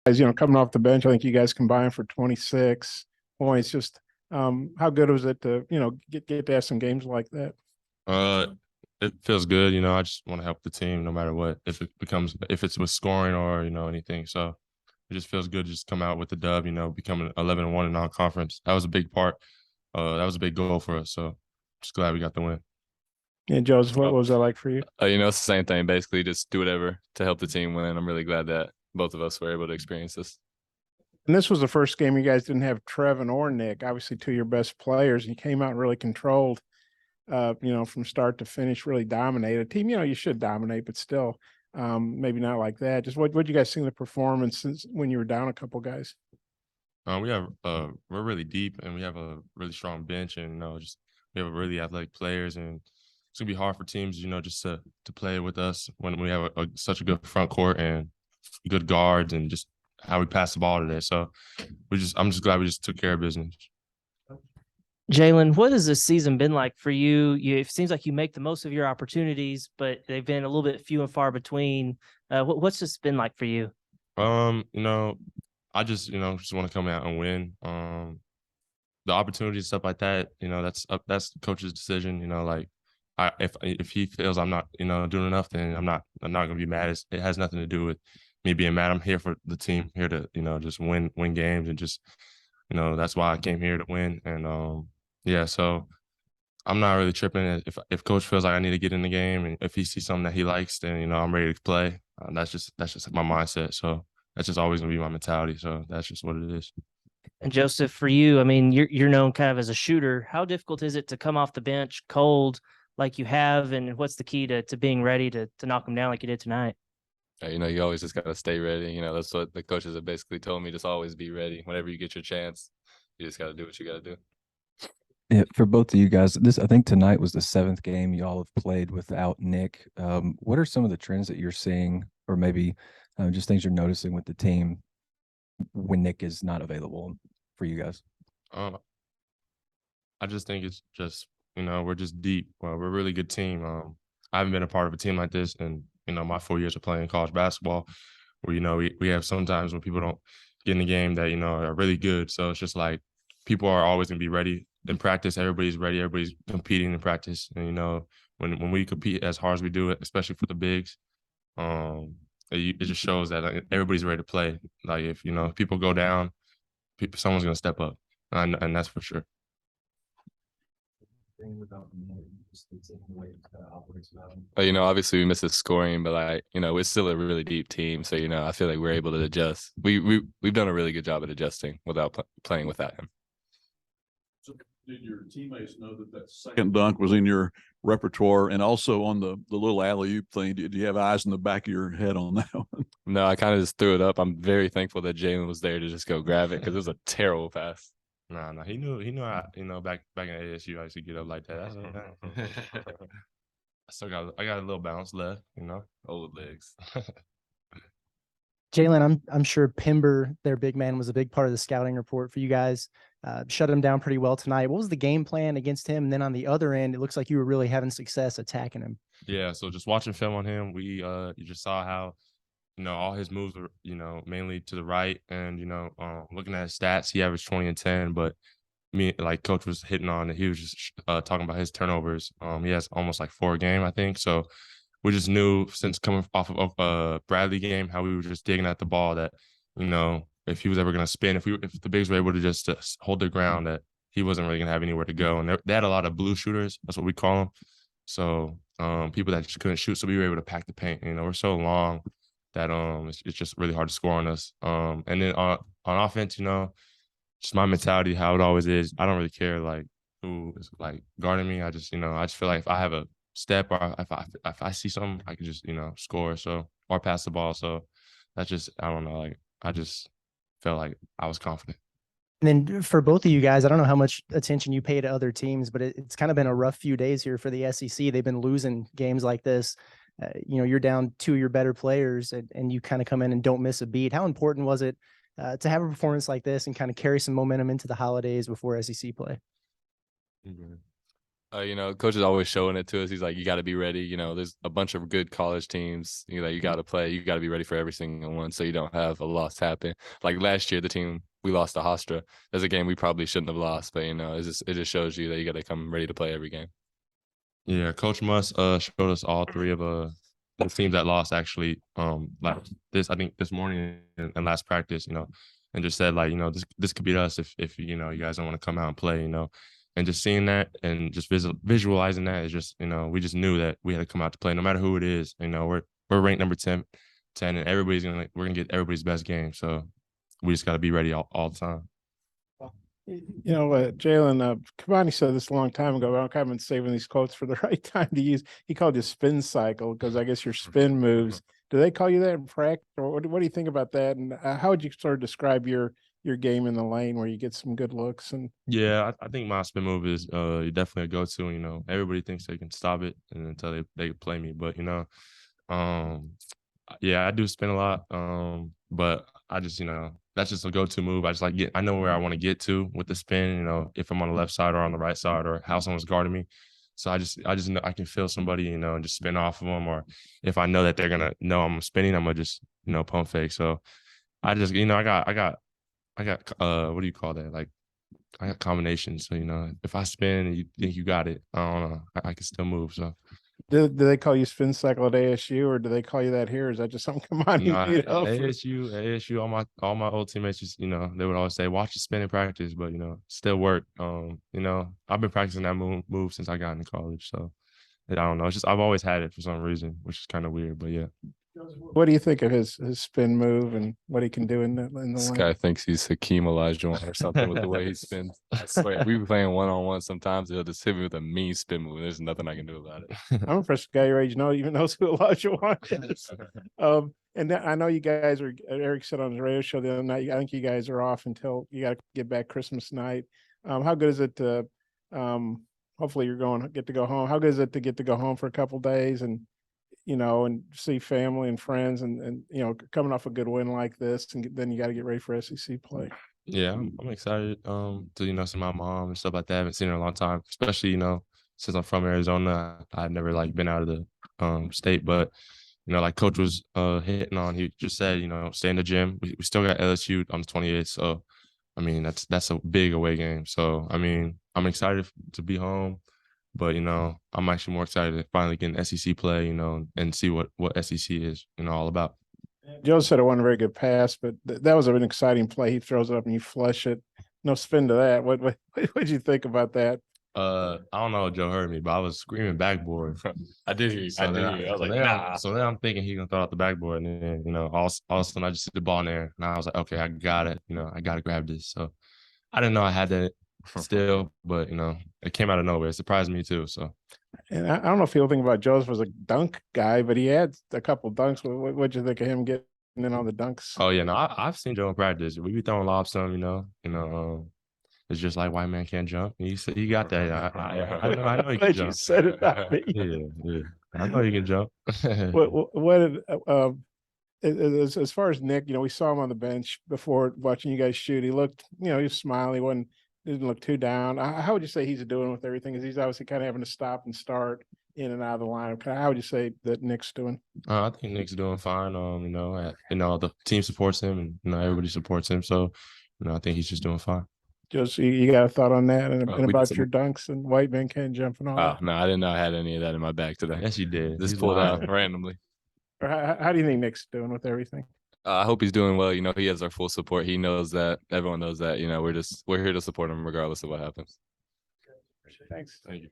Guys, coming off the bench, I think you guys combined for 26 points. Just how good was it to, get to have some games like that? Uh, it feels good. I just want to help the team no matter what. If it's with scoring or anything. So it just feels good to just come out with the dub. Becoming 11-1 in non-conference. That was a big part. That was a big goal for us. So just glad we got the win. And Joseph, what was that like for you? It's the same thing. Basically, just do whatever to help the team win. I'm really glad that both of us were able to experience this. And this was the first game you guys didn't have Trevin or Nick, obviously two of your best players. And you came out really controlled, from start to finish, really dominated. Team, you should dominate, but still, maybe not like that. Just what you guys think of the performance when you were down a couple guys? We're really deep and we have a really strong bench, and just we have really athletic players, and it's gonna be hard for teams, just to play with us when we have such a good front court and good guards and just how we pass the ball today. So I'm just glad we just took care of business. Jalen, what has this season been like for you? It seems like you make the most of your opportunities, but they've been a little bit few and far between. What's this been like for you? I just want to come out and win. The opportunities, stuff like that, that's the coach's decision. Like if he feels I'm not, doing enough, then I'm not gonna be mad. It has nothing to do with me being mad. I'm here for the team, here to, just win games, and just, that's why I came here to win. And yeah, so I'm not really tripping. If coach feels like I need to get in the game, and if he sees something that he likes, then I'm ready to play. That's just my mindset. So that's just always gonna be my mentality. So that's just what it is. And Joseph, for you, I mean, you're known kind of as a shooter. How difficult is it to come off the bench cold like you have, and what's the key to being ready to knock them down like you did tonight? You always just gotta stay ready. That's what the coaches have basically told me. Just always be ready. Whenever you get your chance, you just gotta do what you gotta do. Yeah, for both of you guys, I think tonight was the seventh game y'all have played without Nick. What are some of the trends that you're seeing, or maybe just things you're noticing with the team when Nick is not available for you guys? I just think it's just, we're just deep. Well, we're a really good team. I haven't been a part of a team like this in, my 4 years of playing college basketball, where, we have sometimes when people don't get in the game that, are really good. So it's just like people are always going to be ready in practice. Everybody's ready. Everybody's competing in practice. And, when we compete as hard as we do it, especially for the bigs, it just shows that everybody's ready to play. Like if, people go down, someone's going to step up. And that's for sure. Obviously we miss his scoring, but it's still a really deep team. So I feel like we're able to adjust. We've done a really good job at adjusting without playing without him. So did your teammates know that second dunk was in your repertoire, and also on the little alley-oop thing? Did you have eyes in the back of your head on that one? No, I kind of just threw it up. I'm very thankful that Jalen was there to just go grab it, because it was a terrible pass. No, he knew. Back in ASU, I used to get up like that. I got a little bounce left. Old legs. Jalen, I'm sure Pimber, their big man, was a big part of the scouting report for you guys. Shut him down pretty well tonight. What was the game plan against him? And then on the other end, it looks like you were really having success attacking him. Yeah, so just watching film on him, you just saw how, all his moves were, mainly to the right. And, looking at his stats, he averaged 20 and 10. But coach was hitting on it. He was just talking about his turnovers. He has almost like 4 a game, I think. So we just knew, since coming off of Bradley game, how we were just digging at the ball, that, if he was ever going to spin, if the bigs were able to just hold their ground, that he wasn't really going to have anywhere to go. And they had a lot of blue shooters. That's what we call them. So people that just couldn't shoot. So we were able to pack the paint. We're so long that it's just really hard to score on us. And then on offense, just my mentality, how it always is. I don't really care like who is like guarding me. I just feel like if I have a step, or if I see something, I can just score. So, or pass the ball. So that's just, I don't know. Like I just felt like I was confident. And then for both of you guys, I don't know how much attention you pay to other teams, but it's kind of been a rough few days here for the SEC. They've been losing games like this. You're down 2 of your better players, and you kind of come in and don't miss a beat. How important was it to have a performance like this and kind of carry some momentum into the holidays before SEC play? You know, coach is always showing it to us. He's like, you got to be ready. You know, there's a bunch of good college teams. You got to play. You got to be ready for every single one, so you don't have a loss happen. Like last year, the team we lost to Hofstra. There's a game we probably shouldn't have lost, but you know, it just shows you that you got to come ready to play every game. Yeah, Coach Muss showed us all three of the teams that lost actually like I think this morning and last practice, you know, and just said like, you know, this could be us if you know you guys don't want to come out and play, you know. And just seeing that and just visualizing that is just, you know, we just knew that we had to come out to play no matter who it is. You know, we're ranked number 10 and we're gonna get everybody's best game. So we just gotta be ready all the time. You know, Jalen, Cavani said this a long time ago. I've kind of been saving these quotes for the right time to use. He called you spin cycle because I guess your spin moves. Do they call you that in practice, or what do you think about that? And how would you sort of describe your game in the lane where you get some good looks? And yeah, I think my spin move is definitely a go-to. You know, everybody thinks they can stop it and until they play me, but you know, yeah, I do spin a lot. But I just, you know, that's just a go-to move. I just like I know where I want to get to with the spin, you know, if I'm on the left side or on the right side or how someone's guarding me. So I just know I can feel somebody, you know, and just spin off of them. Or if I know that they're gonna know I'm spinning, I'm gonna just, you know, pump fake. So I just, you know, I got what do you call that? Like I got combinations. So, you know, if I spin and you think you got it, I don't know, I can still move. So do they call you spin cycle at ASU, or do they call you that here? Is that just something Cavani no, made up? ASU, all my old teammates just, you know, they would always say, watch the spin in practice, but you know, still work. You know, I've been practicing that move since I got into college. So I don't know. It's just I've always had it for some reason, which is kind of weird, but yeah. What do you think of his spin move and what he can do in the This lane? guy thinks he's Hakeem Olajuwon or something with the way he spins. I swear, we be playing one-on-one sometimes. He'll just hit me with a mean spin move. There's nothing I can do about it. I'm impressed with a guy your age even knows who Olajuwon is. And I know you guys are, Eric said on his radio show the other night, I think you guys are off until you got to get back Christmas night. How good is it to, hopefully you're get to go home. How good is it to get to go home for a couple days and, you know, and see family and friends and, you know, coming off a good win like this, and then you got to get ready for SEC play. Yeah, I'm excited to, you know, see my mom and stuff like that. I haven't seen her in a long time, especially, you know, since I'm from Arizona. I've never like been out of the state, but you know, like coach was hitting on, he just said, you know, stay in the gym. We still got LSU on the 28th, so I mean that's a big away game. So I mean, I'm excited to be home, but you know, I'm actually more excited to finally get an SEC play, you know, and see what SEC is, you know, all about. Joe said it wasn't a very good pass, but that was an exciting play. He throws it up and you flush it. No spin to that. What'd you think about that? I don't know if Joe heard me, but I was screaming backboard. I did hear you. I was like, nah. So then I'm thinking he's gonna throw out the backboard, and then, you know, all of a sudden I just see the ball in there, and I was like, okay, I got it. You know, I gotta grab this. So I didn't know I had that still, but you know, it came out of nowhere. It surprised me too. So. And I don't know if people think about Joseph as a dunk guy, but he had a couple dunks. What'd you think of him getting in on the dunks? Oh yeah, no, I've seen Joe in practice. We be throwing lobs to him, you know. It's just like white man can't jump. You said you got that. I know you can jump. You said it, not me. Yeah. I know you can jump. As far as Nick, you know, we saw him on the bench before watching you guys shoot. He looked, you know, he was smiling. Didn't look too down. How would you say he's doing with everything? Is he's obviously kind of having to stop and start in and out of the lineup? How would you say that Nick's doing? I think Nick's doing fine. You know, the team supports him, and you know, everybody supports him. So, you know, I think he's just doing fine. Just you got a thought on that and about your dunks and white man can't jump and all that? No, I didn't know I had any of that in my bag today. Yes, you did. Just pulled out randomly. Or how do you think Nick's doing with everything? I hope he's doing well. You know, he has our full support. He knows that. Everyone knows that. You know, we're here to support him regardless of what happens. Thanks. Thank you.